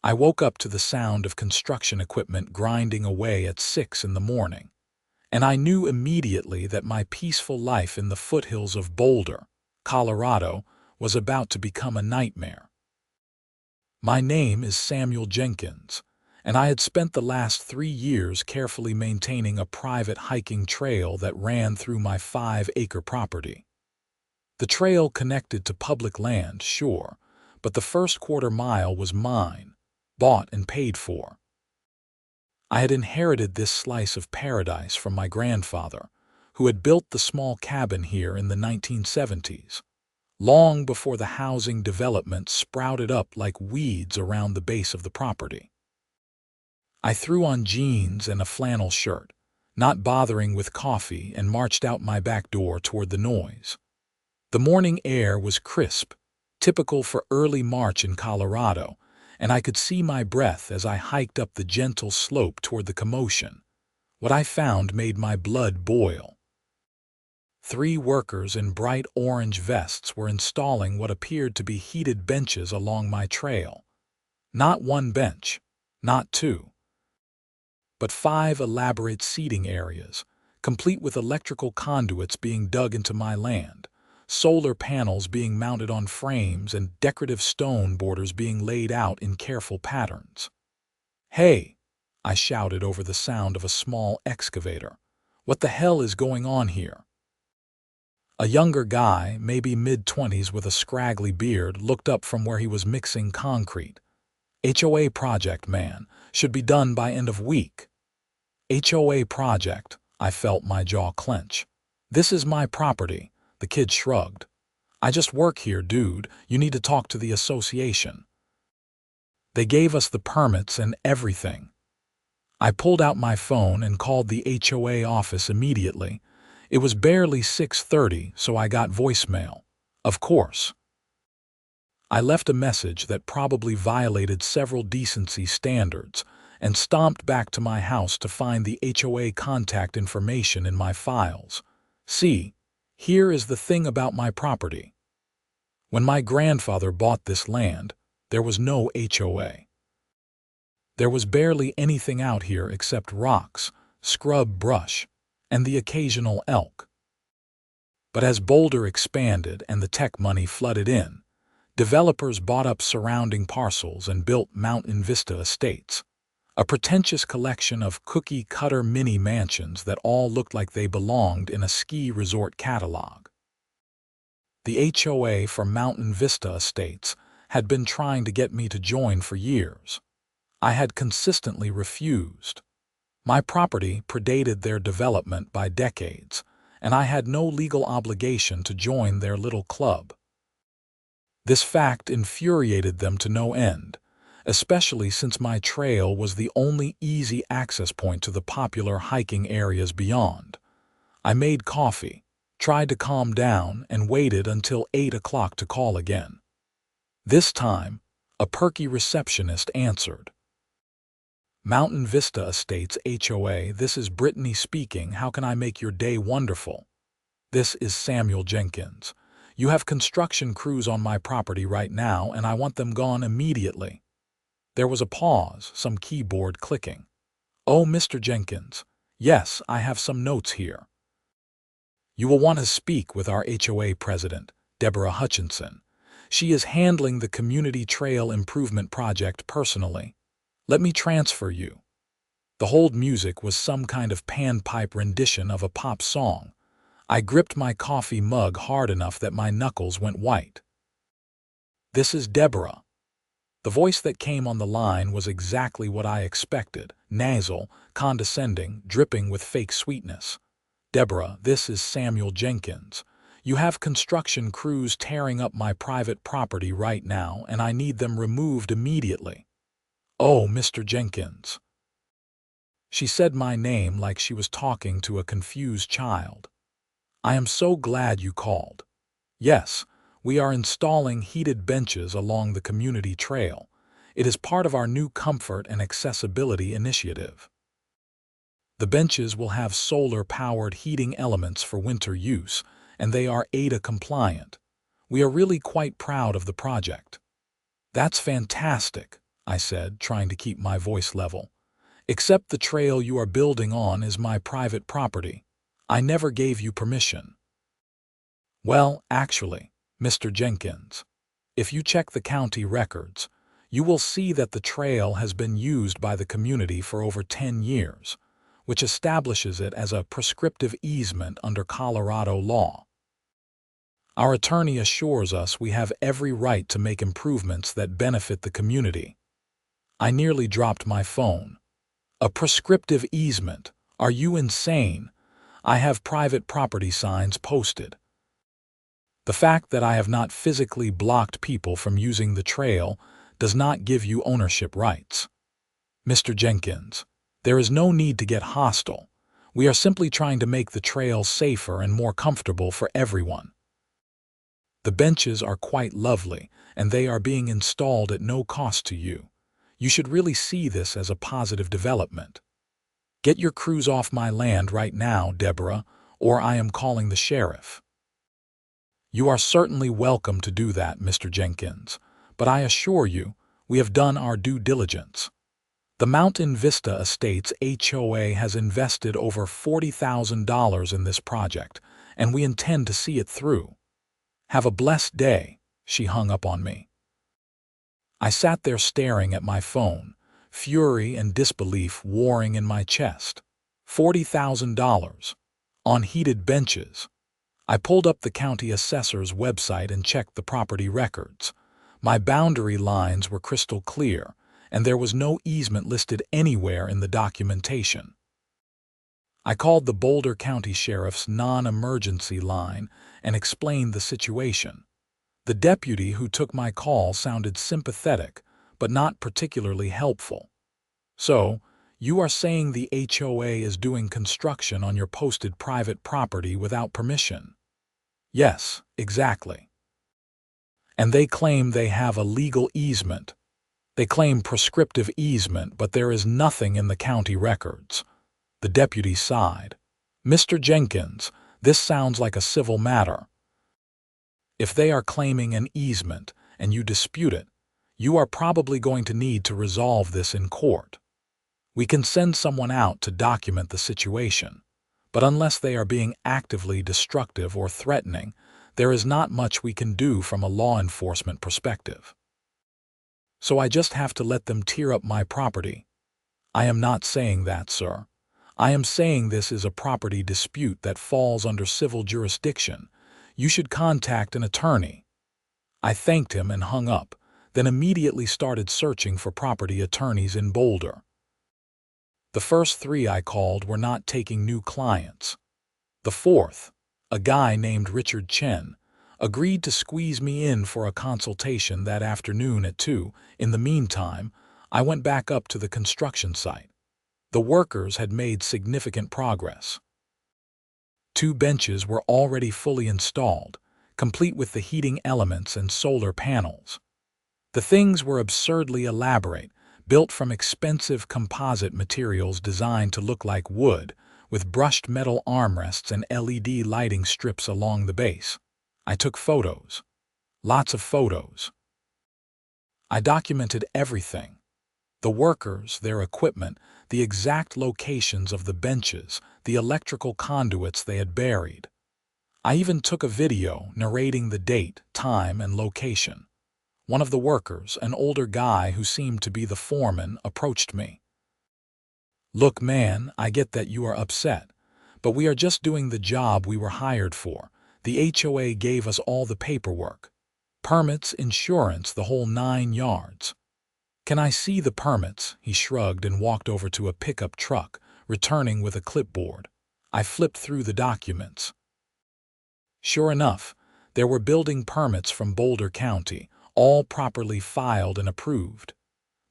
I woke up to the sound of construction equipment grinding away at 6 in the morning, and I knew immediately that my peaceful life in the foothills of Boulder, Colorado, was about to become a nightmare. My name is Samuel Jenkins, and I had spent the last 3 years carefully maintaining a private hiking trail that ran through my 5-acre property. The trail connected to public land, sure, but the first quarter-mile was mine, bought and paid for. I had inherited this slice of paradise from my grandfather, who had built the small cabin here in the 1970s, long before the housing development sprouted up like weeds around the base of the property. I threw on jeans and a flannel shirt, not bothering with coffee, and marched out my back door toward the noise. The morning air was crisp, typical for early March in Colorado, and I could see my breath as I hiked up the gentle slope toward the commotion. What I found made my blood boil. 3 workers in bright orange vests were installing what appeared to be heated benches along my trail. Not one bench, not 2, but 5 elaborate seating areas, complete with electrical conduits being dug into my land, solar panels being mounted on frames, and decorative stone borders being laid out in careful patterns. "Hey!" I shouted over the sound of a small excavator. "What the hell is going on here?" A younger guy, maybe mid-20s with a scraggly beard, looked up from where he was mixing concrete. "HOA project, man. Should be done by end of week." "HOA project," I felt my jaw clench. "This is my property." The kid shrugged. "I just work here, dude. You need to talk to the association." They gave us the permits and everything. I pulled out my phone and called the HOA office immediately. It was barely 6:30, so I got voicemail. Of course. I left a message that probably violated several decency standards and stomped back to my house to find the HOA contact information in my files. See, here is the thing about my property. When my grandfather bought this land, there was no HOA. There was barely anything out here except rocks, scrub brush, and the occasional elk. But as Boulder expanded and the tech money flooded in, developers bought up surrounding parcels and built Mountain Vista Estates, a pretentious collection of cookie-cutter mini-mansions that all looked like they belonged in a ski resort catalog. The HOA for Mountain Vista Estates had been trying to get me to join for years. I had consistently refused. My property predated their development by decades, and I had no legal obligation to join their little club. This fact infuriated them to no end, especially since my trail was the only easy access point to the popular hiking areas beyond. I made coffee, tried to calm down, and waited until 8 o'clock to call again. This time, a perky receptionist answered. "Mountain Vista Estates HOA, this is Brittany speaking. How can I make your day wonderful?" "This is Samuel Jenkins. You have construction crews on my property right now, and I want them gone immediately." There was a pause, some keyboard clicking. "Oh, Mr. Jenkins. Yes, I have some notes here. You will want to speak with our HOA president, Deborah Hutchinson. She is handling the Community Trail Improvement Project personally. Let me transfer you." The hold music was some kind of panpipe rendition of a pop song. I gripped my coffee mug hard enough that my knuckles went white. "This is Deborah." The voice that came on the line was exactly what I expected, nasal, condescending, dripping with fake sweetness. "Deborah, this is Samuel Jenkins. You have construction crews tearing up my private property right now, and I need them removed immediately." "Oh, Mr. Jenkins." She said my name like she was talking to a confused child. "I am so glad you called. Yes, we are installing heated benches along the community trail. It is part of our new comfort and accessibility initiative. The benches will have solar-powered heating elements for winter use, and they are ADA compliant. We are really quite proud of the project." "That's fantastic," I said, trying to keep my voice level. "Except the trail you are building on is my private property. I never gave you permission." "Well, actually, Mr. Jenkins, if you check the county records, you will see that the trail has been used by the community for over 10 years, which establishes it as a prescriptive easement under Colorado law. Our attorney assures us we have every right to make improvements that benefit the community." I nearly dropped my phone. "A prescriptive easement? Are you insane? I have private property signs posted." "The fact that I have not physically blocked people from using the trail does not give you ownership rights. Mr. Jenkins, there is no need to get hostile. We are simply trying to make the trail safer and more comfortable for everyone. The benches are quite lovely, and they are being installed at no cost to you. You should really see this as a positive development. Get your crews off my land right now, Deborah, or I am calling the sheriff." "You are certainly welcome to do that, Mr. Jenkins, but I assure you, we have done our due diligence. The Mountain Vista Estates HOA has invested over $40,000 in this project, and we intend to see it through. Have a blessed day." She hung up on me. I sat there staring at my phone, fury and disbelief warring in my chest. $40,000 on heated benches. I pulled up the county assessor's website and checked the property records. My boundary lines were crystal clear, and there was no easement listed anywhere in the documentation. I called the Boulder County Sheriff's non-emergency line and explained the situation. The deputy who took my call sounded sympathetic, but not particularly helpful. "So, you are saying the HOA is doing construction on your posted private property without permission?" "Yes, exactly. And they claim they have a legal easement. They claim prescriptive easement, but there is nothing in the county records." The deputy sighed. "Mr. Jenkins, this sounds like a civil matter. If they are claiming an easement and you dispute it, you are probably going to need to resolve this in court. We can send someone out to document the situation, but unless they are being actively destructive or threatening, there is not much we can do from a law enforcement perspective. So I just have to let them tear up my property." "I am not saying that, sir. I am saying this is a property dispute that falls under civil jurisdiction. You should contact an attorney." I thanked him and hung up, then immediately started searching for property attorneys in Boulder. The first 3 I called were not taking new clients. The fourth, a guy named Richard Chen, agreed to squeeze me in for a consultation that afternoon at 2. In the meantime, I went back up to the construction site. The workers had made significant progress. 2 benches were already fully installed, complete with the heating elements and solar panels. The things were absurdly elaborate, built from expensive composite materials designed to look like wood, with brushed metal armrests and LED lighting strips along the base. I took photos. Lots of photos. I documented everything. The workers, their equipment, the exact locations of the benches, the electrical conduits they had buried. I even took a video narrating the date, time, and location. One of the workers, an older guy who seemed to be the foreman, approached me. "Look, man, I get that you are upset, but we are just doing the job we were hired for. The HOA gave us all the paperwork. Permits, insurance, the whole 9 yards. Can I see the permits?" He shrugged and walked over to a pickup truck, returning with a clipboard. I flipped through the documents. Sure enough, there were building permits from Boulder County, all properly filed and approved.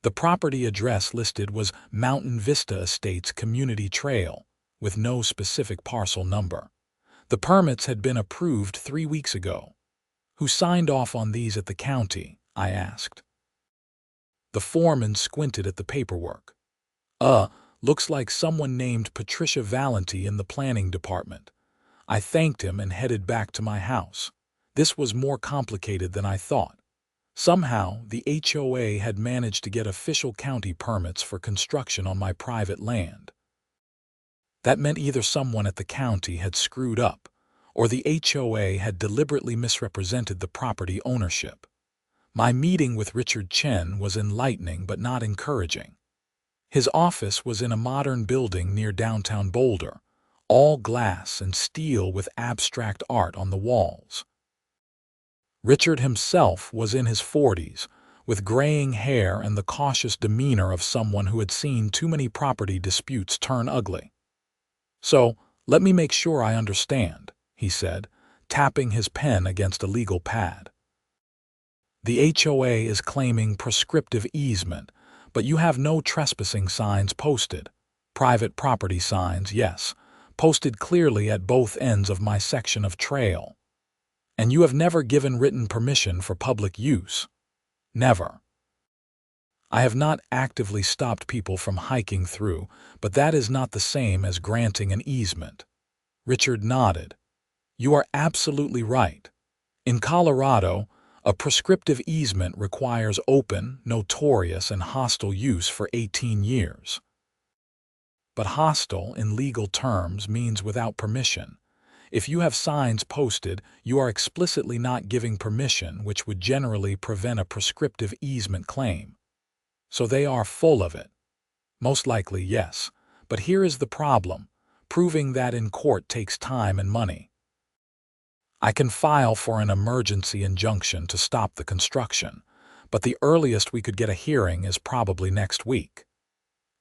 The property address listed was Mountain Vista Estates Community Trail, with no specific parcel number. The permits had been approved 3 weeks ago. "Who signed off on these at the county?" I asked. The foreman squinted at the paperwork. Looks like someone named Patricia Valenti in the planning department." I thanked him and headed back to my house. This was more complicated than I thought. Somehow, the HOA had managed to get official county permits for construction on my private land. That meant either someone at the county had screwed up, or the HOA had deliberately misrepresented the property ownership. My meeting with Richard Chen was enlightening but not encouraging. His office was in a modern building near downtown Boulder, all glass and steel with abstract art on the walls. Richard himself was in his 40s, with graying hair and the cautious demeanor of someone who had seen too many property disputes turn ugly. "So, let me make sure I understand," he said, tapping his pen against a legal pad. "The HOA is claiming prescriptive easement, but you have no trespassing signs posted. Private property signs, yes, posted clearly at both ends of my section of trail. And you have never given written permission for public use." "Never. I have not actively stopped people from hiking through, but that is not the same as granting an easement." Richard nodded. "You are absolutely right. In Colorado, a prescriptive easement requires open, notorious, and hostile use for 18 years. But hostile, in legal terms, means without permission. If you have signs posted, you are explicitly not giving permission, which would generally prevent a prescriptive easement claim. So they are full of it." "Most likely, yes. But here is the problem. Proving that in court takes time and money. I can file for an emergency injunction to stop the construction, but the earliest we could get a hearing is probably next week.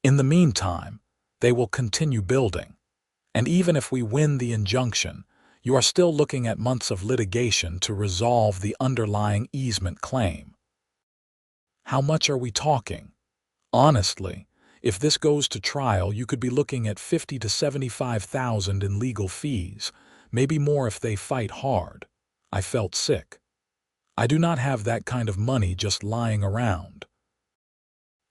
In the meantime, they will continue building. And even if we win the injunction, you are still looking at months of litigation to resolve the underlying easement claim." "How much are we talking?" "Honestly, if this goes to trial, you could be looking at $50,000 to $75,000 in legal fees, maybe more if they fight hard." I felt sick. I do not have that kind of money just lying around.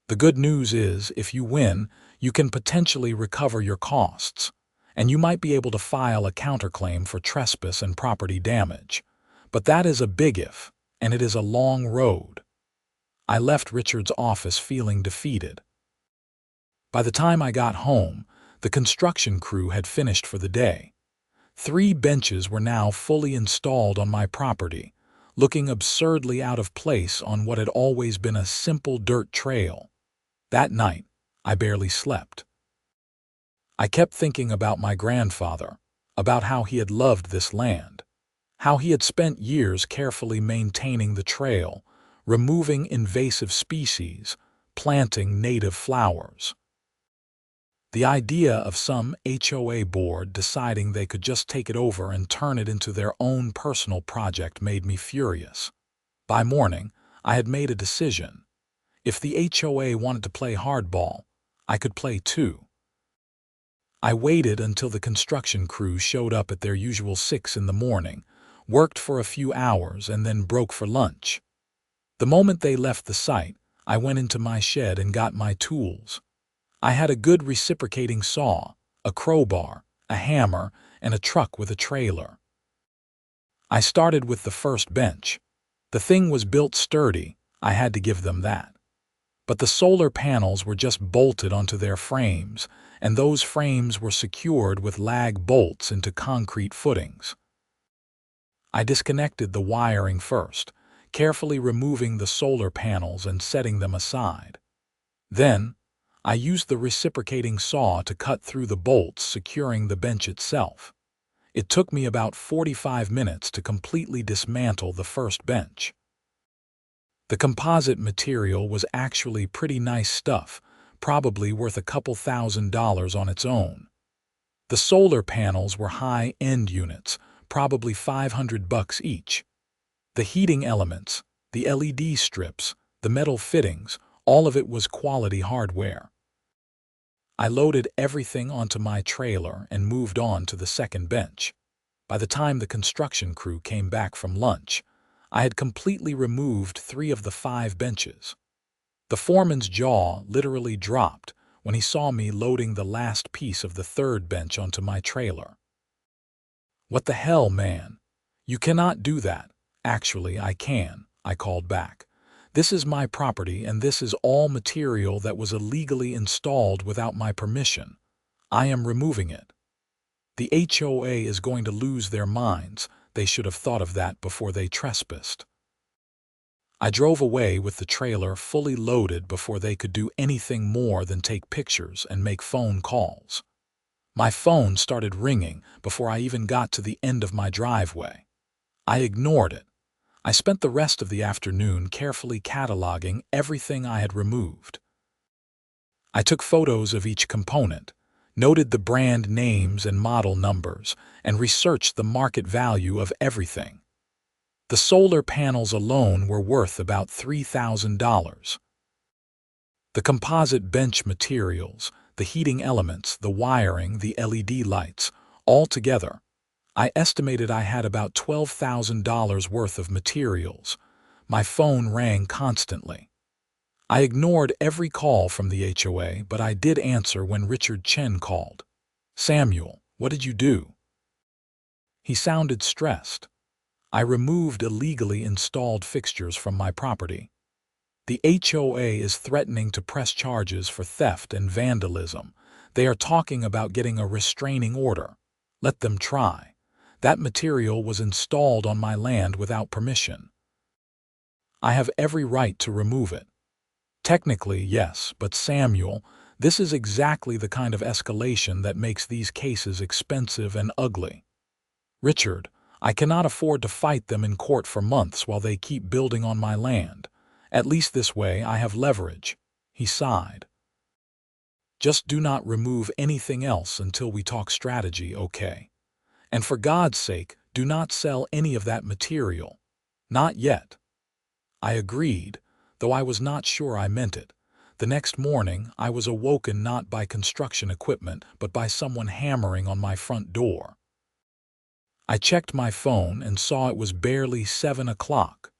"The good news is, if you win, you can potentially recover your costs, and you might be able to file a counterclaim for trespass and property damage. But that is a big if, and it is a long road." I left Richard's office feeling defeated. By the time I got home, the construction crew had finished for the day. 3 benches were now fully installed on my property, looking absurdly out of place on what had always been a simple dirt trail. That night, I barely slept. I kept thinking about my grandfather, about how he had loved this land, how he had spent years carefully maintaining the trail, removing invasive species, planting native flowers. The idea of some HOA board deciding they could just take it over and turn it into their own personal project made me furious. By morning, I had made a decision. If the HOA wanted to play hardball, I could play too. I waited until the construction crew showed up at their usual 6 in the morning, worked for a few hours, and then broke for lunch. The moment they left the site, I went into my shed and got my tools. I had a good reciprocating saw, a crowbar, a hammer, and a truck with a trailer. I started with the first bench. The thing was built sturdy, I had to give them that. But the solar panels were just bolted onto their frames, and those frames were secured with lag bolts into concrete footings. I disconnected the wiring first, carefully removing the solar panels and setting them aside. Then, I used the reciprocating saw to cut through the bolts securing the bench itself. It took me about 45 minutes to completely dismantle the first bench. The composite material was actually pretty nice stuff, probably worth a couple $1,000s on its own. The solar panels were high-end units, probably $500 each. The heating elements, the LED strips, the metal fittings, all of it was quality hardware. I loaded everything onto my trailer and moved on to the second bench. By the time the construction crew came back from lunch, I had completely removed 3 of the 5 benches. The foreman's jaw literally dropped when he saw me loading the last piece of the 3rd bench onto my trailer. "What the hell, man? You cannot do that." "Actually, I can," I called back. This is my property and this is all material that was illegally installed without my permission. I am removing it. The HOA is going to lose their minds. They should have thought of that before they trespassed. I drove away with the trailer fully loaded before they could do anything more than take pictures and make phone calls. My phone started ringing before I even got to the end of my driveway. I ignored it. I spent the rest of the afternoon carefully cataloging everything I had removed. I took photos of each component, noted the brand names and model numbers, and researched the market value of everything. The solar panels alone were worth about $3,000. The composite bench materials, the heating elements, the wiring, the LED lights, all together, I estimated I had about $12,000 worth of materials. My phone rang constantly. I ignored every call from the HOA, but I did answer when Richard Chen called. "Samuel, what did you do?" He sounded stressed. I removed illegally installed fixtures from my property. The HOA is threatening to press charges for theft and vandalism. They are talking about getting a restraining order. Let them try. That material was installed on my land without permission. I have every right to remove it. Technically, yes, but Samuel, this is exactly the kind of escalation that makes these cases expensive and ugly. Richard, I cannot afford to fight them in court for months while they keep building on my land. At least this way I have leverage. He sighed. Just do not remove anything else until we talk strategy, okay? And for God's sake, do not sell any of that material. Not yet. I agreed, though I was not sure I meant it. The next morning, I was awoken not by construction equipment, but by someone hammering on my front door. I checked my phone and saw it was barely 7 o'clock.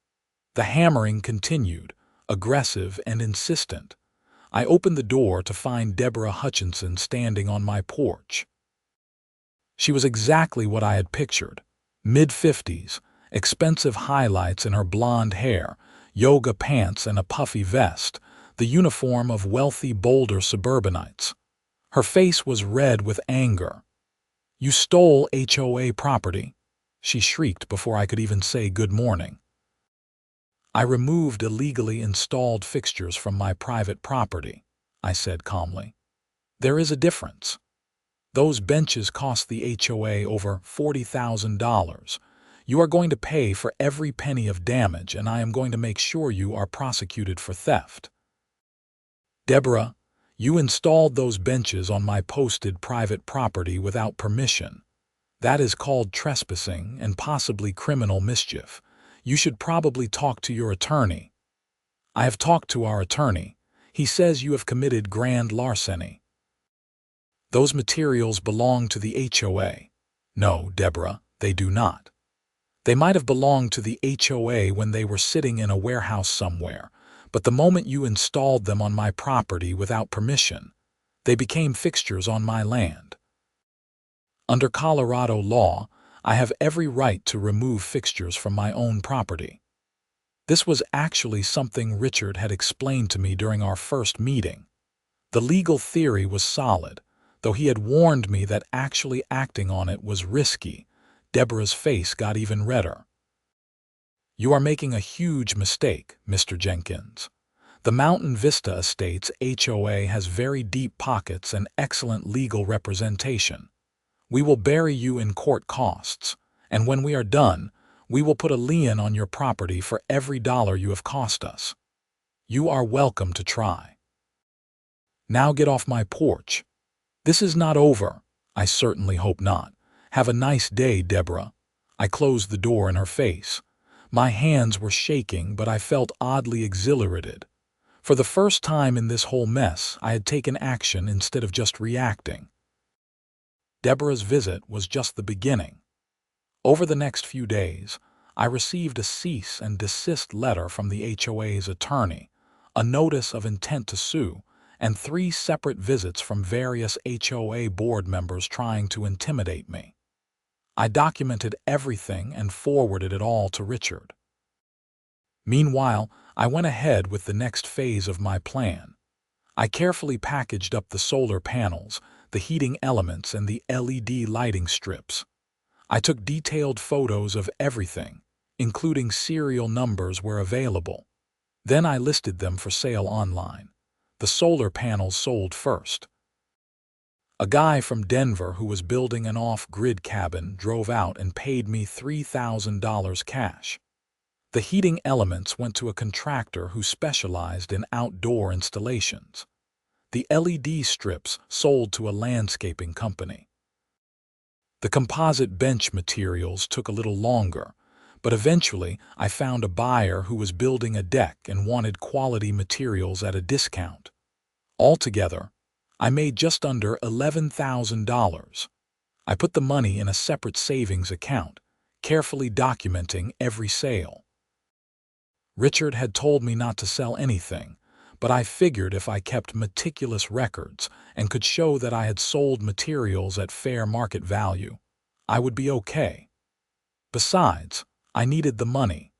The hammering continued, aggressive and insistent. I opened the door to find Deborah Hutchinson standing on my porch. She was exactly what I had pictured. Mid-50s, expensive highlights in her blonde hair, yoga pants and a puffy vest, the uniform of wealthy Boulder suburbanites. Her face was red with anger. "You stole HOA property," she shrieked before I could even say good morning. "I removed illegally installed fixtures from my private property," I said calmly. "There is a difference. Those benches cost the HOA over $40,000. You are going to pay for every penny of damage, and I am going to make sure you are prosecuted for theft." "Deborah, you installed those benches on my posted private property without permission. That is called trespassing and possibly criminal mischief. You should probably talk to your attorney." "I have talked to our attorney. He says you have committed grand larceny." "Those materials belong to the HOA. "No, Deborah, they do not. They might have belonged to the HOA when they were sitting in a warehouse somewhere, but the moment you installed them on my property without permission, they became fixtures on my land. Under Colorado law, I have every right to remove fixtures from my own property." This was actually something Richard had explained to me during our first meeting. The legal theory was solid, though he had warned me that actually acting on it was risky. Deborah's face got even redder. "You are making a huge mistake, Mr. Jenkins. The Mountain Vista Estates HOA has very deep pockets and excellent legal representation. We will bury you in court costs, and when we are done, we will put a lien on your property for every dollar you have cost us. You are welcome to try. Now get off my porch. This is not over. I certainly hope not. Have a nice day, Deborah." I closed the door in her face. My hands were shaking, but I felt oddly exhilarated. For the first time in this whole mess, I had taken action instead of just reacting. Deborah's visit was just the beginning. Over the next few days, I received a cease and desist letter from the HOA's attorney, a notice of intent to sue, and 3 separate visits from various HOA board members trying to intimidate me. I documented everything and forwarded it all to Richard. Meanwhile, I went ahead with the next phase of my plan. I carefully packaged up the solar panels, the heating elements, and the LED lighting strips. I took detailed photos of everything, including serial numbers where available. Then I listed them for sale online. The solar panels sold first. A guy from Denver who was building an off-grid cabin drove out and paid me $3,000 cash. The heating elements went to a contractor who specialized in outdoor installations. The LED strips sold to a landscaping company. The composite bench materials took a little longer, but eventually I found a buyer who was building a deck and wanted quality materials at a discount. Altogether, I made just under $11,000. I put the money in a separate savings account, carefully documenting every sale. Richard had told me not to sell anything, but I figured if I kept meticulous records and could show that I had sold materials at fair market value, I would be okay. Besides, I needed the money.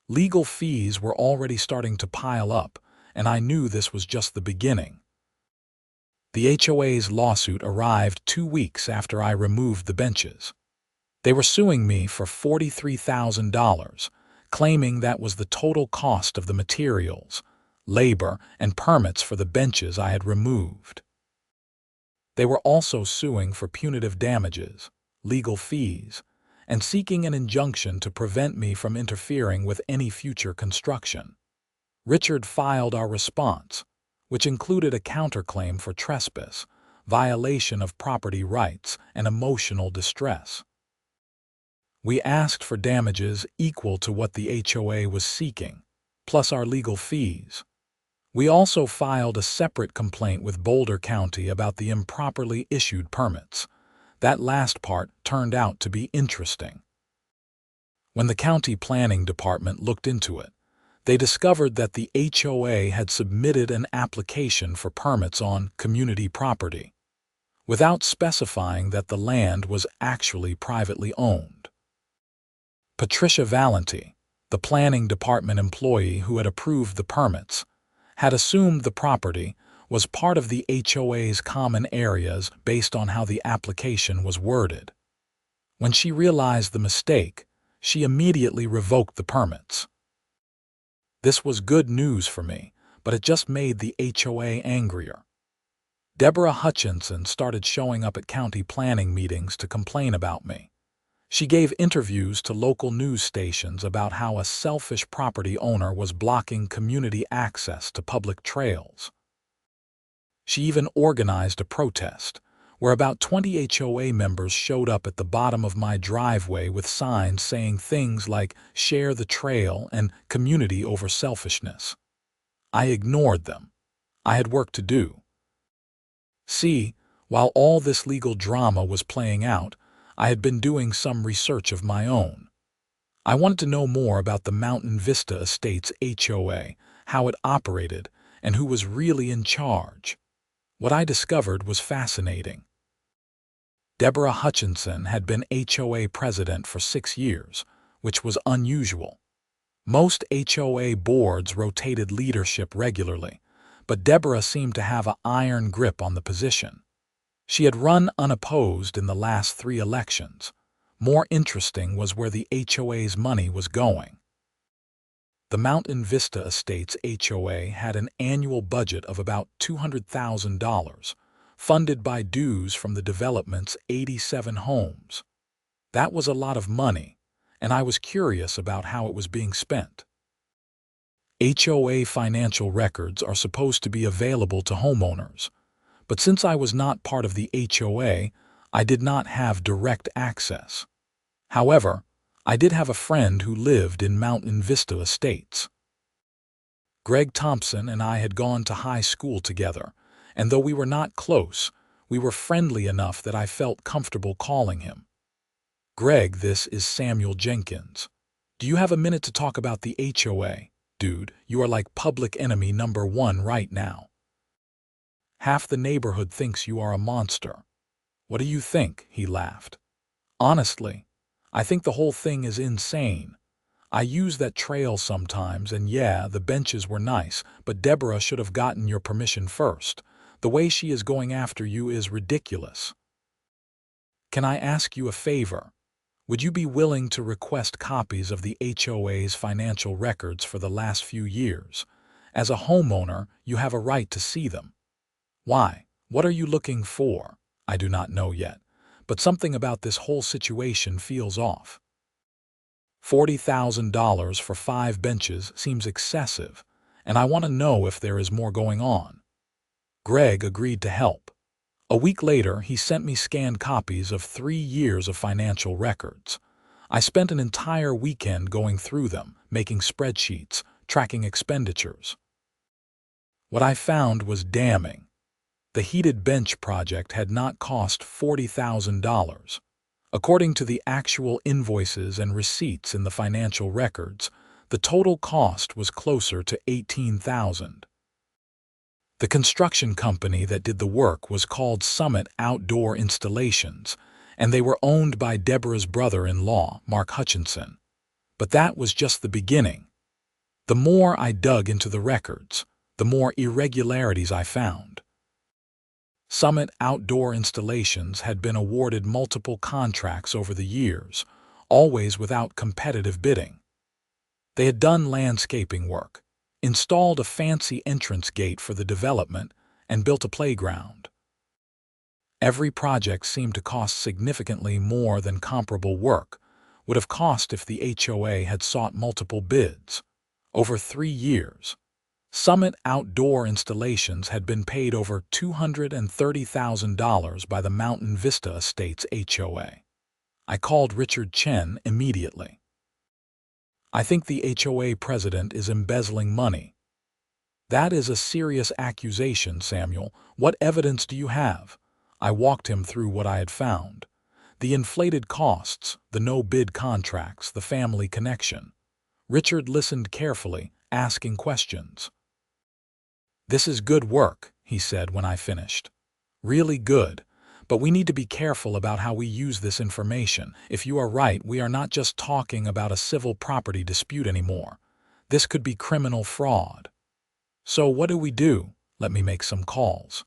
Legal fees were already starting to pile up, and I knew this was just the beginning. The HOA's lawsuit arrived 2 weeks after I removed the benches. They were suing me for $43,000, claiming that was the total cost of the materials, labor, and permits for the benches I had removed. They were also suing for punitive damages, legal fees, and seeking an injunction to prevent me from interfering with any future construction. Richard filed our response, which included a counterclaim for trespass, violation of property rights, and emotional distress. We asked for damages equal to what the HOA was seeking, plus our legal fees. We also filed a separate complaint with Boulder County about the improperly issued permits. That last part turned out to be interesting. When the county planning department looked into it, they discovered that the HOA had submitted an application for permits on community property, without specifying that the land was actually privately owned. Patricia Valenti, the planning department employee who had approved the permits, had assumed the property was part of the HOA's common areas based on how the application was worded. When she realized the mistake, she immediately revoked the permits. This was good news for me, but it just made the HOA angrier. Deborah Hutchinson started showing up at county planning meetings to complain about me. She gave interviews to local news stations about how a selfish property owner was blocking community access to public trails. She even organized a protest, where about 20 HOA members showed up at the bottom of my driveway with signs saying things like "share the trail" and "community over selfishness." I ignored them. I had work to do. See, while all this legal drama was playing out, I had been doing some research of my own. I wanted to know more about the Mountain Vista Estates HOA, how it operated, and who was really in charge. What I discovered was fascinating. Deborah Hutchinson had been HOA president for 6 years, which was unusual. Most HOA boards rotated leadership regularly, but Deborah seemed to have an iron grip on the position. She had run unopposed in the last 3 elections. More interesting was where the HOA's money was going. The Mountain Vista Estates HOA had an annual budget of about $200,000, funded by dues from the development's 87 homes. That was a lot of money, and I was curious about how it was being spent. HOA financial records are supposed to be available to homeowners, but since I was not part of the HOA, I did not have direct access. However, I did have a friend who lived in Mountain Vista Estates. Greg Thompson and I had gone to high school together, and though we were not close, we were friendly enough that I felt comfortable calling him. "Greg, this is Samuel Jenkins. Do you have a minute to talk about the HOA? Dude, you are like public enemy number 1 right now. Half the neighborhood thinks you are a monster. What do you think?" He laughed. "Honestly, I think the whole thing is insane. I use that trail sometimes, and yeah, the benches were nice, but Deborah should have gotten your permission first. The way she is going after you is ridiculous. Can I ask you a favor? Would you be willing to request copies of the HOA's financial records for the last few years? As a homeowner, you have a right to see them. Why? What are you looking for? I do not know yet, but something about this whole situation feels off. $40,000 for 5 benches seems excessive, and I want to know if there is more going on. Greg agreed to help. A week later, he sent me scanned copies of 3 years of financial records. I spent an entire weekend going through them, making spreadsheets, tracking expenditures. What I found was damning. The heated bench project had not cost $40,000. According to the actual invoices and receipts in the financial records, the total cost was closer to $18,000. The construction company that did the work was called Summit Outdoor Installations, and they were owned by Deborah's brother-in-law, Mark Hutchinson. But that was just the beginning. The more I dug into the records, the more irregularities I found. Summit Outdoor Installations had been awarded multiple contracts over the years, always without competitive bidding. They had done landscaping work, installed a fancy entrance gate for the development, and built a playground. Every project seemed to cost significantly more than comparable work would have cost if the HOA had sought multiple bids. Over 3 years, Summit Outdoor Installations had been paid over $230,000 by the Mountain Vista Estates HOA. I called Richard Chen immediately. I think the HOA president is embezzling money. That is a serious accusation, Samuel. What evidence do you have? I walked him through what I had found. The inflated costs, the no-bid contracts, the family connection. Richard listened carefully, asking questions. "This is good work," he said when I finished. "Really good. But we need to be careful about how we use this information. If you are right, we are not just talking about a civil property dispute anymore. This could be criminal fraud. So what do we do? Let me make some calls.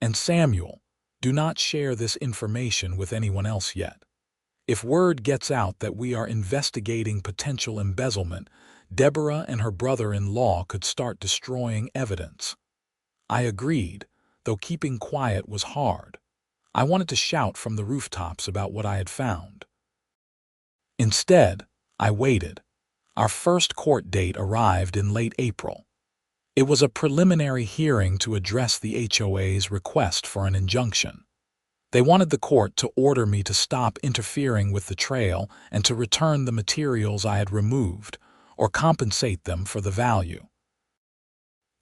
And Samuel, do not share this information with anyone else yet. If word gets out that we are investigating potential embezzlement, Deborah and her brother-in-law could start destroying evidence." I agreed, though keeping quiet was hard. I wanted to shout from the rooftops about what I had found. Instead, I waited. Our first court date arrived in late April. It was a preliminary hearing to address the HOA's request for an injunction. They wanted the court to order me to stop interfering with the trail and to return the materials I had removed, or compensate them for the value.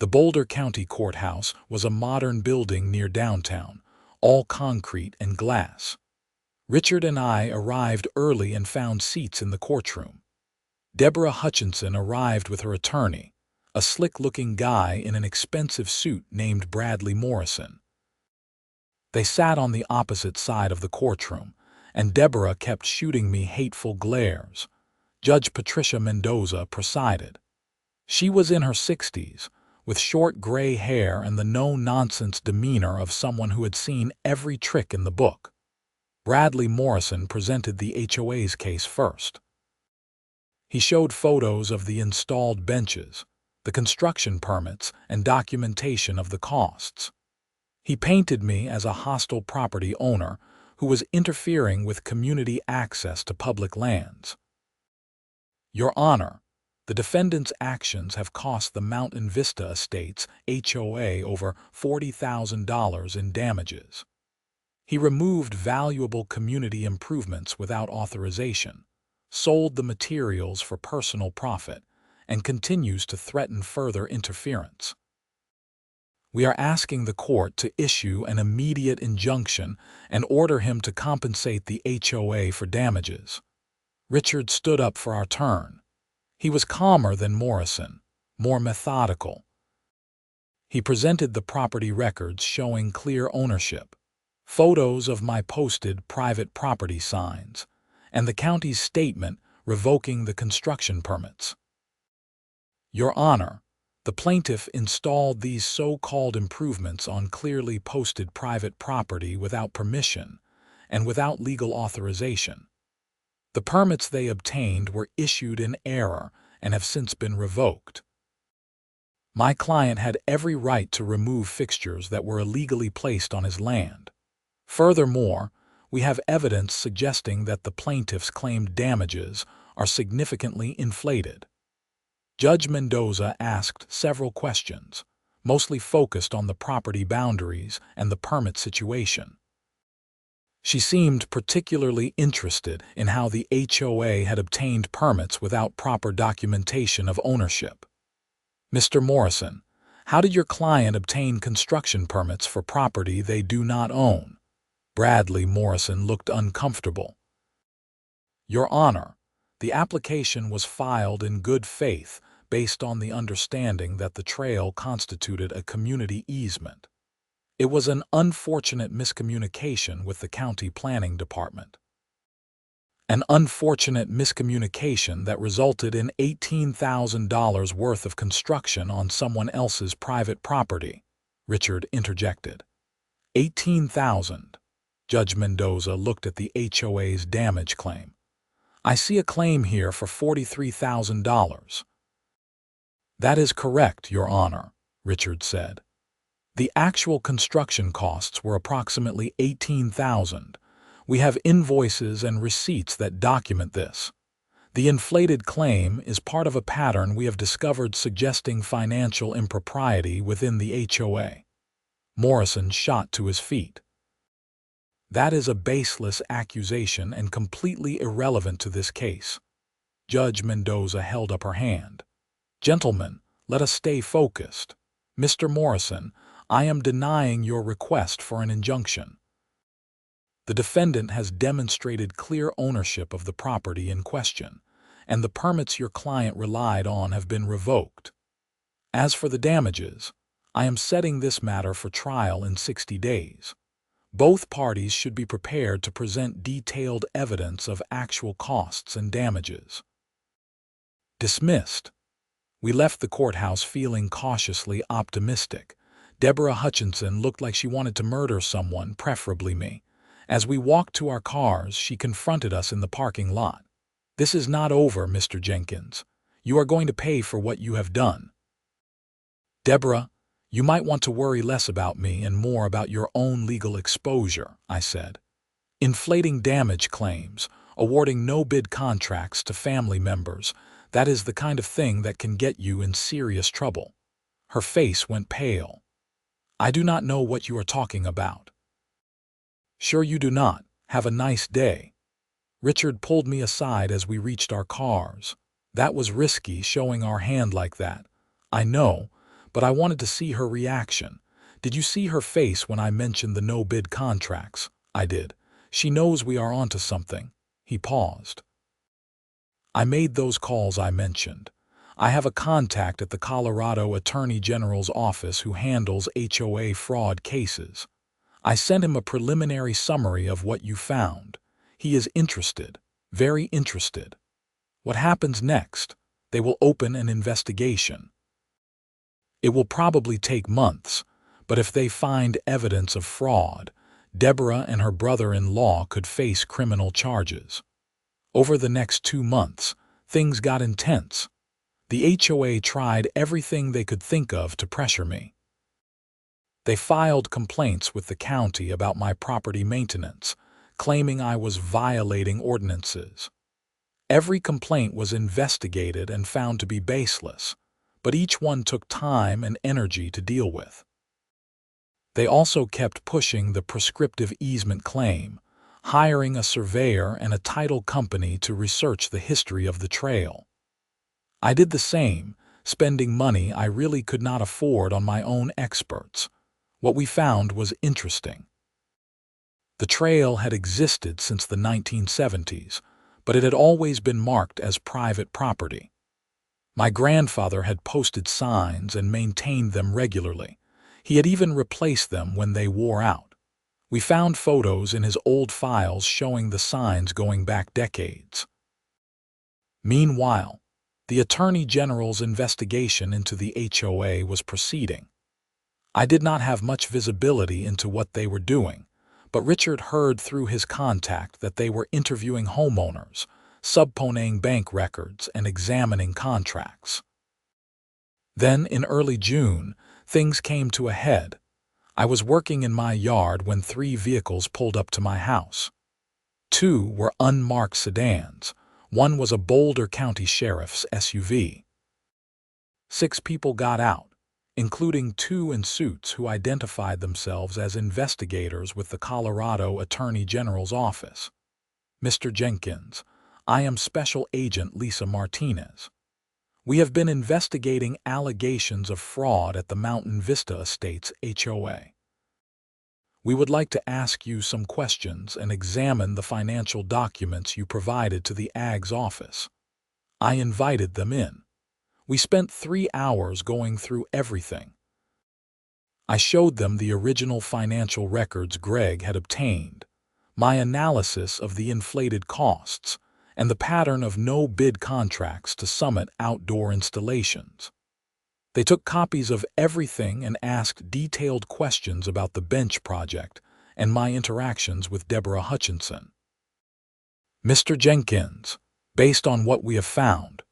The Boulder County Courthouse was a modern building near downtown, all concrete and glass. Richard and I arrived early and found seats in the courtroom. Deborah Hutchinson arrived with her attorney, a slick-looking guy in an expensive suit named Bradley Morrison. They sat on the opposite side of the courtroom, and Deborah kept shooting me hateful glares. Judge Patricia Mendoza presided. She was in her 60s, with short gray hair and the no-nonsense demeanor of someone who had seen every trick in the book. Bradley Morrison presented the HOA's case first. He showed photos of the installed benches, the construction permits, and documentation of the costs. He painted me as a hostile property owner who was interfering with community access to public lands. "Your Honor, the defendant's actions have cost the Mountain Vista Estates HOA over $40,000 in damages. He removed valuable community improvements without authorization, sold the materials for personal profit, and continues to threaten further interference. We are asking the court to issue an immediate injunction and order him to compensate the HOA for damages." Richard stood up for our turn. He was calmer than Morrison, more methodical. He presented the property records showing clear ownership, photos of my posted private property signs, and the county's statement revoking the construction permits. Your Honor, the plaintiff installed these so-called improvements on clearly posted private property without permission and without legal authorization. The permits they obtained were issued in error and have since been revoked. My client had every right to remove fixtures that were illegally placed on his land. Furthermore, we have evidence suggesting that the plaintiff's claimed damages are significantly inflated. Judge Mendoza asked several questions, mostly focused on the property boundaries and the permit situation. She seemed particularly interested in how the HOA had obtained permits without proper documentation of ownership. Mr. Morrison, how did your client obtain construction permits for property they do not own? Bradley Morrison looked uncomfortable. Your Honor, the application was filed in good faith based on the understanding that the trail constituted a community easement. It was an unfortunate miscommunication with the county planning department. An unfortunate miscommunication that resulted in $18,000 worth of construction on someone else's private property, Richard interjected. $18,000. Judge Mendoza looked at the HOA's damage claim. I see a claim here for $43,000. That is correct, Your Honor, Richard said. The actual construction costs were approximately $18,000. We have invoices and receipts that document this. The inflated claim is part of a pattern we have discovered suggesting financial impropriety within the HOA. Morrison shot to his feet. That is a baseless accusation and completely irrelevant to this case. Judge Mendoza held up her hand. Gentlemen, let us stay focused. Mr. Morrison, I am denying your request for an injunction. The defendant has demonstrated clear ownership of the property in question, and the permits your client relied on have been revoked. As for the damages, I am setting this matter for trial in 60 days. Both parties should be prepared to present detailed evidence of actual costs and damages. Dismissed. We left the courthouse feeling cautiously optimistic. Deborah Hutchinson looked like she wanted to murder someone, preferably me. As we walked to our cars, she confronted us in the parking lot. This is not over, Mr. Jenkins. You are going to pay for what you have done. Deborah, you might want to worry less about me and more about your own legal exposure, I said. Inflating damage claims, awarding no-bid contracts to family members, that is the kind of thing that can get you in serious trouble. Her face went pale. I do not know what you are talking about. Sure you do not. Have a nice day. Richard pulled me aside as we reached our cars. That was risky, showing our hand like that. I know, but I wanted to see her reaction. Did you see her face when I mentioned the no-bid contracts? I did. She knows we are onto something. He paused. I made those calls I mentioned. I have a contact at the Colorado Attorney General's office who handles HOA fraud cases. I sent him a preliminary summary of what you found. He is interested, very interested. What happens next? They will open an investigation. It will probably take months, but if they find evidence of fraud, Deborah and her brother-in-law could face criminal charges. Over the next 2 months, things got intense. The HOA tried everything they could think of to pressure me. They filed complaints with the county about my property maintenance, claiming I was violating ordinances. Every complaint was investigated and found to be baseless, but each one took time and energy to deal with. They also kept pushing the prescriptive easement claim, hiring a surveyor and a title company to research the history of the trail. I did the same, spending money I really could not afford on my own experts. What we found was interesting. The trail had existed since the 1970s, but it had always been marked as private property. My grandfather had posted signs and maintained them regularly. He had even replaced them when they wore out. We found photos in his old files showing the signs going back decades. Meanwhile, the Attorney General's investigation into the HOA was proceeding. I did not have much visibility into what they were doing, but Richard heard through his contact that they were interviewing homeowners, subpoenaing bank records, and examining contracts. Then, in early June, things came to a head. I was working in my yard when 3 vehicles pulled up to my house. 2 were unmarked sedans. 1 was a Boulder County Sheriff's SUV. 6 people got out, including 2 in suits who identified themselves as investigators with the Colorado Attorney General's office. Mr. Jenkins, I am Special Agent Lisa Martinez. We have been investigating allegations of fraud at the Mountain Vista Estates HOA. We would like to ask you some questions and examine the financial documents you provided to the AG's office. I invited them in. We spent 3 hours going through everything. I showed them the original financial records Greg had obtained, my analysis of the inflated costs, and the pattern of no-bid contracts to Summit outdoor installations. They took copies of everything and asked detailed questions about the bench project and my interactions with Deborah Hutchinson. Mr. Jenkins, based on what we have found,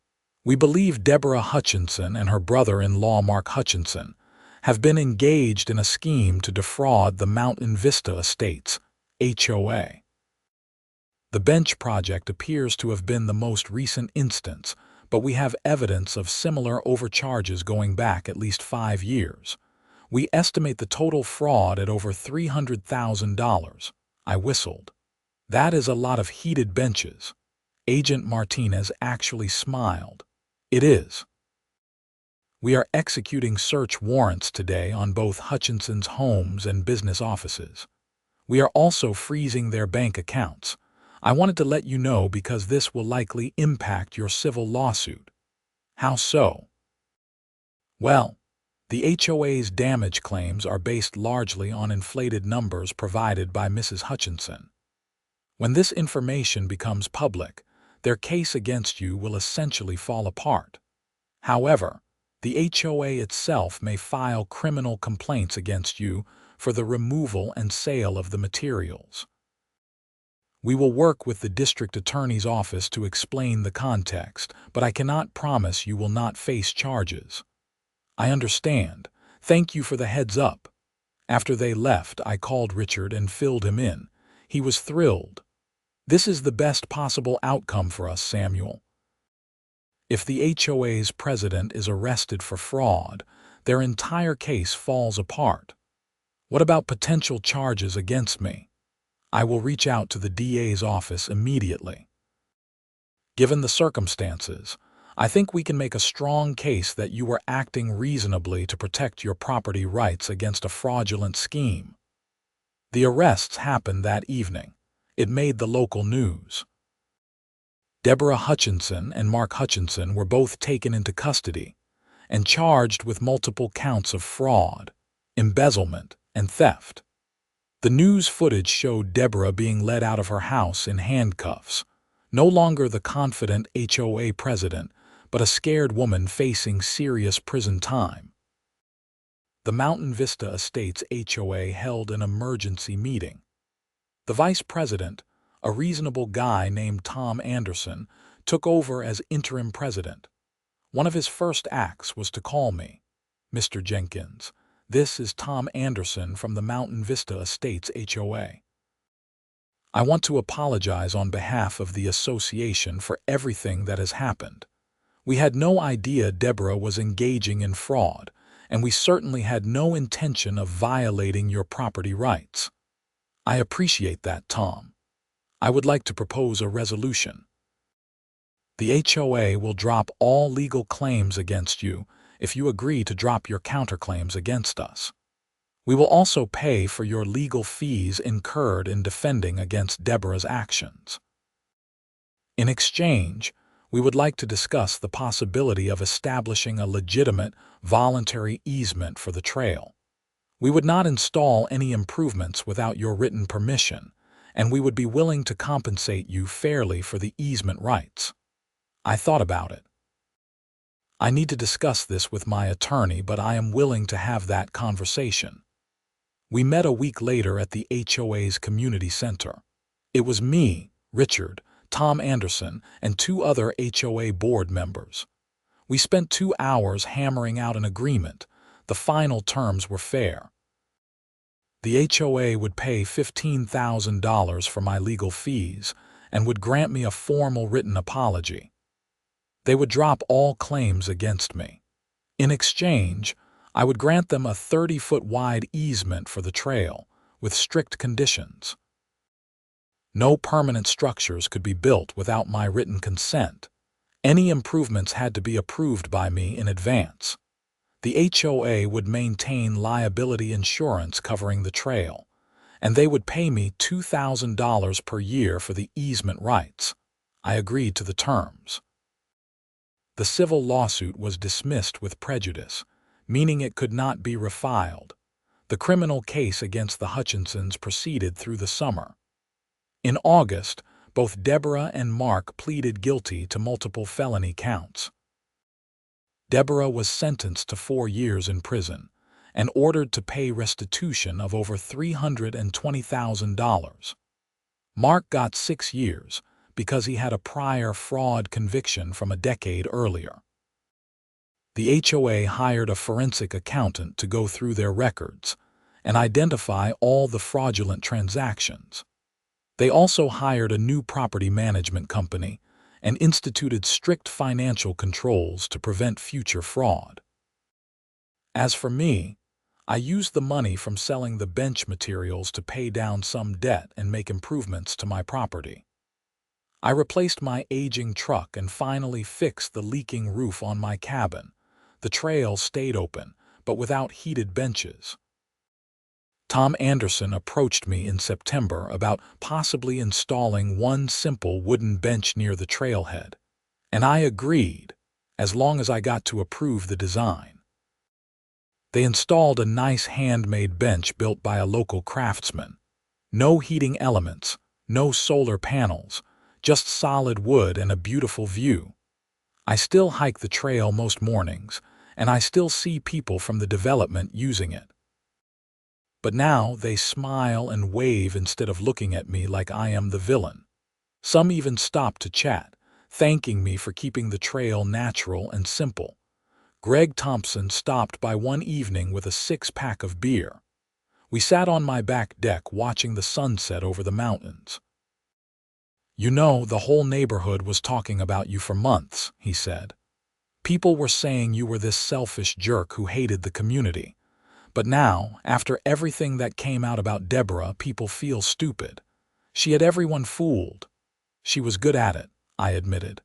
we believe Deborah Hutchinson and her brother-in-law Mark Hutchinson have been engaged in a scheme to defraud the Mountain Vista Estates HOA. The bench project appears to have been the most recent instance, but we have evidence of similar overcharges going back at least 5 years. We estimate the total fraud at over $300,000. I whistled. That is a lot of heated benches. Agent Martinez actually smiled. It is. We are executing search warrants today on both Hutchinson's homes and business offices. We are also freezing their bank accounts. I wanted to let you know because this will likely impact your civil lawsuit. How so? Well, the HOA's damage claims are based largely on inflated numbers provided by Mrs. Hutchinson. When this information becomes public, their case against you will essentially fall apart. However, the HOA itself may file criminal complaints against you for the removal and sale of the materials. We will work with the district attorney's office to explain the context, but I cannot promise you will not face charges. I understand. Thank you for the heads up. After they left, I called Richard and filled him in. He was thrilled. This is the best possible outcome for us, Samuel. If the HOA's president is arrested for fraud, their entire case falls apart. What about potential charges against me? I will reach out to the DA's office immediately. Given the circumstances, I think we can make a strong case that you were acting reasonably to protect your property rights against a fraudulent scheme. The arrests happened that evening. It made the local news. Deborah Hutchinson and Mark Hutchinson were both taken into custody and charged with multiple counts of fraud, embezzlement, and theft. The news footage showed Deborah being led out of her house in handcuffs, no longer the confident HOA president, but a scared woman facing serious prison time. The Mountain Vista Estates HOA held an emergency meeting. The vice president, a reasonable guy named Tom Anderson, took over as interim president. One of his first acts was to call me. Mr. Jenkins, this is Tom Anderson from the Mountain Vista Estates HOA. I want to apologize on behalf of the association for everything that has happened. We had no idea Deborah was engaging in fraud, and we certainly had no intention of violating your property rights. I appreciate that, Tom. I would like to propose a resolution. The HOA will drop all legal claims against you if you agree to drop your counterclaims against us. We will also pay for your legal fees incurred in defending against Deborah's actions. In exchange, we would like to discuss the possibility of establishing a legitimate, voluntary easement for the trail. We would not install any improvements without your written permission, and we would be willing to compensate you fairly for the easement rights. I thought about it. I need to discuss this with my attorney, but I am willing to have that conversation. We met a week later at the HOA's community center. It was me, Richard, Tom Anderson, and two other HOA board members. We spent 2 hours hammering out an agreement. The final terms were fair. The HOA would pay $15,000 for my legal fees and would grant me a formal written apology. They would drop all claims against me. In exchange, I would grant them a 30-foot wide easement for the trail, with strict conditions. No permanent structures could be built without my written consent. Any improvements had to be approved by me in advance. The HOA would maintain liability insurance covering the trail, and they would pay me $2,000 per year for the easement rights. I agreed to the terms. The civil lawsuit was dismissed with prejudice, meaning it could not be refiled. The criminal case against the Hutchinsons proceeded through the summer. In August, both Deborah and Mark pleaded guilty to multiple felony counts. Deborah was sentenced to 4 years in prison and ordered to pay restitution of over $320,000. Mark got 6 years because he had a prior fraud conviction from a decade earlier. The HOA hired a forensic accountant to go through their records and identify all the fraudulent transactions. They also hired a new property management company and instituted strict financial controls to prevent future fraud. As for me, I used the money from selling the bench materials to pay down some debt and make improvements to my property. I replaced my aging truck and finally fixed the leaking roof on my cabin. The trail stayed open, but without heated benches. Tom Anderson approached me in September about possibly installing one simple wooden bench near the trailhead, and I agreed, as long as I got to approve the design. They installed a nice handmade bench built by a local craftsman. No heating elements, no solar panels, just solid wood and a beautiful view. I still hike the trail most mornings, and I still see people from the development using it. But now they smile and wave instead of looking at me like I am the villain. Some even stop to chat, thanking me for keeping the trail natural and simple. Greg Thompson stopped by one evening with a 6-pack of beer. We sat on my back deck watching the sunset over the mountains. "You know, the whole neighborhood was talking about you for months," he said. "People were saying you were this selfish jerk who hated the community. But now, after everything that came out about Deborah, people feel stupid. She had everyone fooled." "She was good at it," I admitted.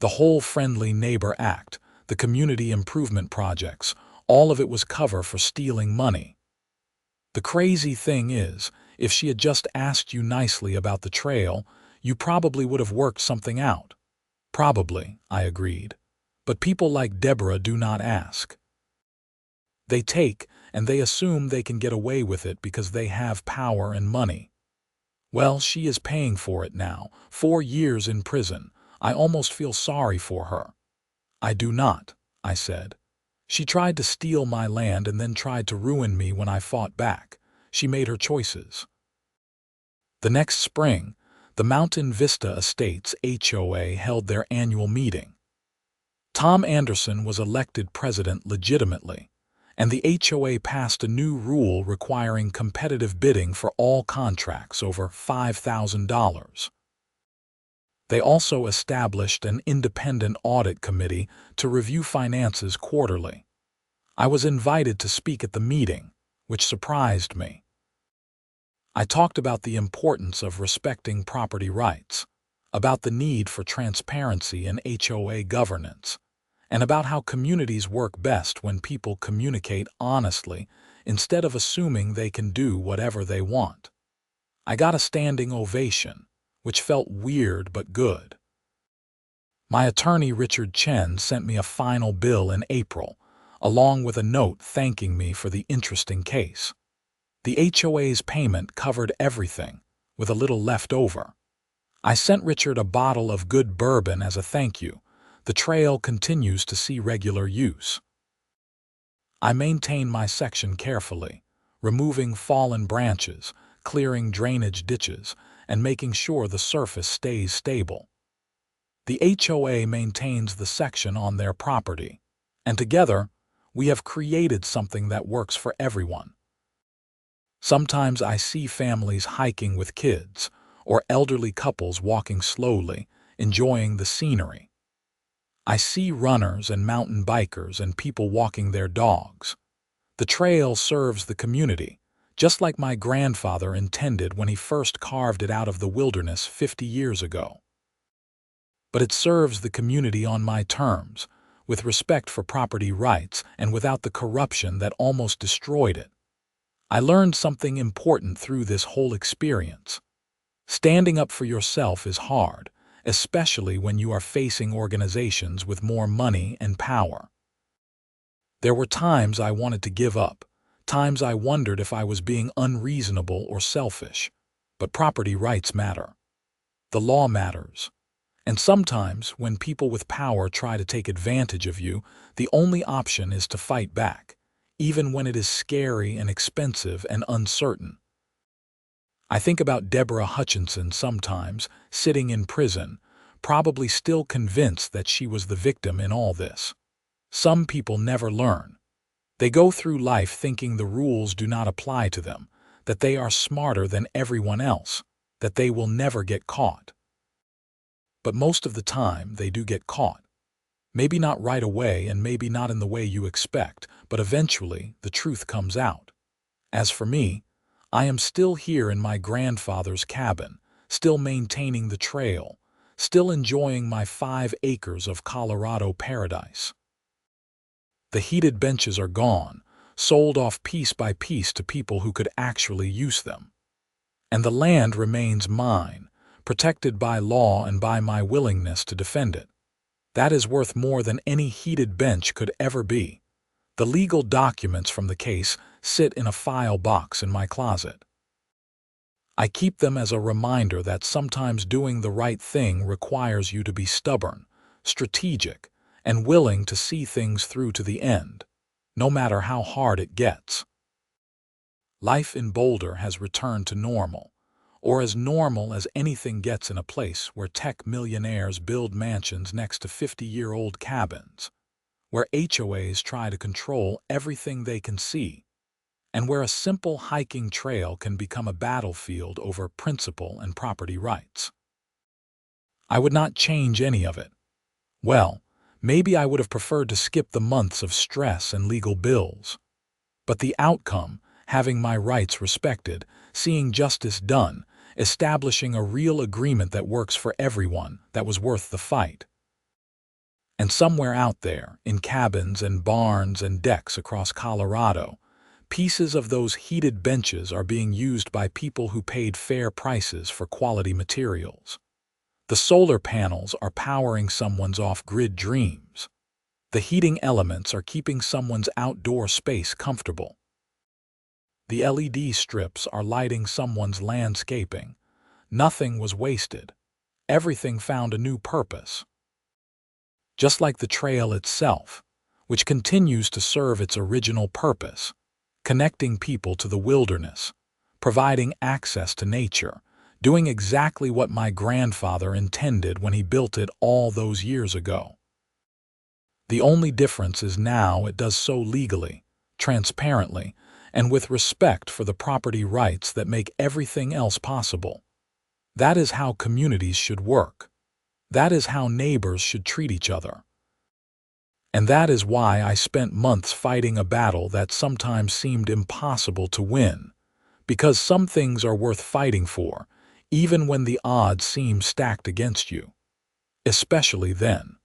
"The whole Friendly Neighbor Act, the community improvement projects, all of it was cover for stealing money. The crazy thing is, if she had just asked you nicely about the trail, you probably would have worked something out." "Probably," I agreed. "But people like Deborah do not ask. They take, and they assume they can get away with it because they have power and money. Well, she is paying for it now, 4 years in prison. I almost feel sorry for her." "I do not," I said. "She tried to steal my land and then tried to ruin me when I fought back. She made her choices." The next spring, the Mountain Vista Estates HOA held their annual meeting. Tom Anderson was elected president legitimately, and the HOA passed a new rule requiring competitive bidding for all contracts over $5,000. They also established an independent audit committee to review finances quarterly. I was invited to speak at the meeting, which surprised me. I talked about the importance of respecting property rights, about the need for transparency in HOA governance, and about how communities work best when people communicate honestly instead of assuming they can do whatever they want. I got a standing ovation, which felt weird but good. My attorney Richard Chen sent me a final bill in April, along with a note thanking me for the interesting case. The HOA's payment covered everything, with a little left over. I sent Richard a bottle of good bourbon as a thank you. The trail continues to see regular use. I maintain my section carefully, removing fallen branches, clearing drainage ditches, and making sure the surface stays stable. The HOA maintains the section on their property, and together, we have created something that works for everyone. Sometimes I see families hiking with kids, or elderly couples walking slowly, enjoying the scenery. I see runners and mountain bikers and people walking their dogs. The trail serves the community, just like my grandfather intended when he first carved it out of the wilderness 50 years ago. But it serves the community on my terms, with respect for property rights and without the corruption that almost destroyed it. I learned something important through this whole experience. Standing up for yourself is hard, especially when you are facing organizations with more money and power. There were times I wanted to give up, times I wondered if I was being unreasonable or selfish. But property rights matter. The law matters. And sometimes, when people with power try to take advantage of you, the only option is to fight back, even when it is scary and expensive and uncertain. I think about Deborah Hutchinson sometimes, sitting in prison, probably still convinced that she was the victim in all this. Some people never learn. They go through life thinking the rules do not apply to them, that they are smarter than everyone else, that they will never get caught. But most of the time, they do get caught. Maybe not right away and maybe not in the way you expect, but eventually the truth comes out. As for me, I am still here in my grandfather's cabin, still maintaining the trail, still enjoying my 5 acres of Colorado paradise. The heated benches are gone, sold off piece by piece to people who could actually use them. And the land remains mine, protected by law and by my willingness to defend it. That is worth more than any heated bench could ever be. The legal documents from the case sit in a file box in my closet. I keep them as a reminder that sometimes doing the right thing requires you to be stubborn, strategic, and willing to see things through to the end, no matter how hard it gets. Life in Boulder has returned to normal, or as normal as anything gets in a place where tech millionaires build mansions next to 50-year-old cabins, where HOAs try to control everything they can see, and where a simple hiking trail can become a battlefield over principle and property rights. I would not change any of it. Well, maybe I would have preferred to skip the months of stress and legal bills. But the outcome, having my rights respected, seeing justice done, establishing a real agreement that works for everyone, that was worth the fight. And somewhere out there, in cabins and barns and decks across Colorado, pieces of those heated benches are being used by people who paid fair prices for quality materials. The solar panels are powering someone's off-grid dreams. The heating elements are keeping someone's outdoor space comfortable. The LED strips are lighting someone's landscaping. Nothing was wasted. Everything found a new purpose. Just like the trail itself, which continues to serve its original purpose, connecting people to the wilderness, providing access to nature, doing exactly what my grandfather intended when he built it all those years ago. The only difference is now it does so legally, transparently, and with respect for the property rights that make everything else possible. That is how communities should work. That is how neighbors should treat each other. And that is why I spent months fighting a battle that sometimes seemed impossible to win, because some things are worth fighting for, even when the odds seem stacked against you. Especially then.